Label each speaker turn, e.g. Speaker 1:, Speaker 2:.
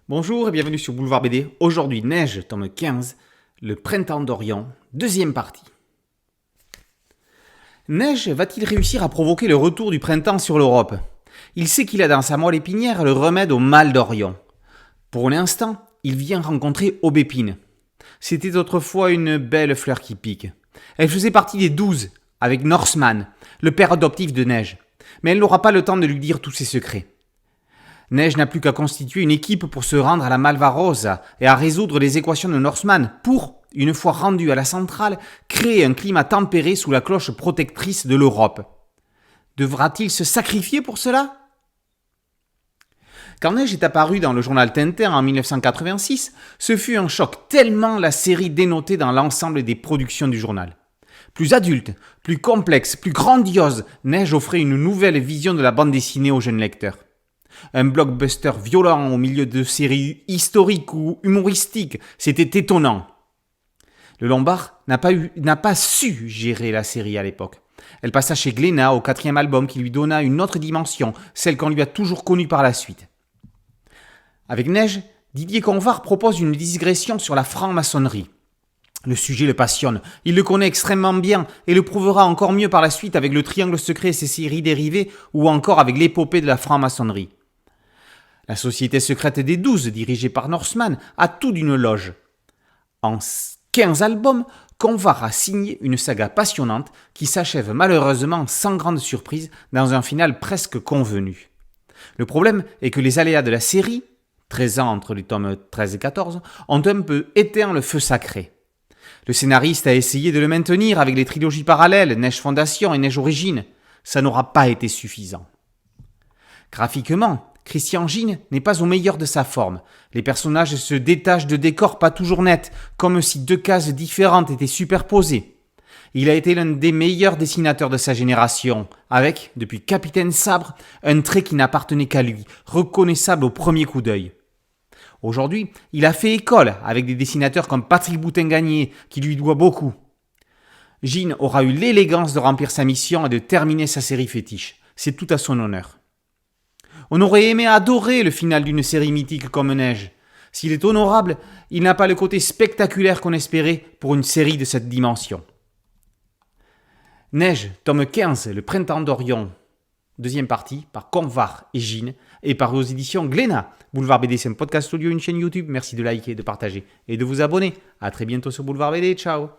Speaker 1: Bonjour et bienvenue sur Boulevard BD. Aujourd'hui, Neige, tome 15, le printemps d'Orient, deuxième partie. Neige va-t-il réussir à provoquer le retour du printemps sur l'Europe ? Il sait qu'il a dans sa moelle épinière le remède au mal d'Orient. Pour l'instant, il vient rencontrer Aubépine. C'était autrefois une belle fleur qui pique. Elle faisait partie des 12, avec Norseman, le père adoptif de Neige. Mais elle n'aura pas le temps de lui dire tous ses secrets. Neige n'a plus qu'à constituer une équipe pour se rendre à la Malvarosa et à résoudre les équations de Norseman pour, une fois rendu à la centrale, créer un climat tempéré sous la cloche protectrice de l'Europe. Devra-t-il se sacrifier pour cela ? Quand Neige est apparu dans le journal Tintin en 1986, ce fut un choc tellement la série dénotait dans l'ensemble des productions du journal. Plus adulte, plus complexe, plus grandiose, Neige offrait une nouvelle vision de la bande dessinée aux jeunes lecteurs. Un blockbuster violent au milieu de séries historiques ou humoristiques, c'était étonnant. Le Lombard n'a pas su gérer la série à l'époque. Elle passa chez Glénat au 4e album qui lui donna une autre dimension, celle qu'on lui a toujours connue par la suite. Avec Neige, Didier Convard propose une digression sur la franc-maçonnerie. Le sujet le passionne, il le connaît extrêmement bien et le prouvera encore mieux par la suite avec le Triangle secret et ses séries dérivées ou encore avec l'épopée de la franc-maçonnerie. La société secrète des 12, dirigée par Norseman, a tout d'une loge. En 15 albums, Convard a signé une saga passionnante qui s'achève malheureusement sans grande surprise dans un final presque convenu. Le problème est que les aléas de la série, 13 ans entre les tomes 13 et 14, ont un peu éteint le feu sacré. Le scénariste a essayé de le maintenir avec les trilogies parallèles, Neige Fondation et Neige Origine. Ça n'aura pas été suffisant. Graphiquement, Christian Gine n'est pas au meilleur de sa forme. Les personnages se détachent de décors pas toujours nets, comme si deux cases différentes étaient superposées. Il a été l'un des meilleurs dessinateurs de sa génération, avec, depuis Capitaine Sabre, un trait qui n'appartenait qu'à lui, reconnaissable au premier coup d'œil. Aujourd'hui, il a fait école avec des dessinateurs comme Patrick Boutin-Gagné, qui lui doit beaucoup. Gine aura eu l'élégance de remplir sa mission et de terminer sa série fétiche. C'est tout à son honneur. On aurait aimé adorer le final d'une série mythique comme Neige. S'il est honorable, il n'a pas le côté spectaculaire qu'on espérait pour une série de cette dimension. Neige, tome 15, le printemps d'Orient, deuxième partie, par Convard et Gine, et par aux éditions Glénat. Boulevard BD, c'est un podcast audio, une chaîne YouTube. Merci de liker, de partager et de vous abonner. A très bientôt sur Boulevard BD. Ciao.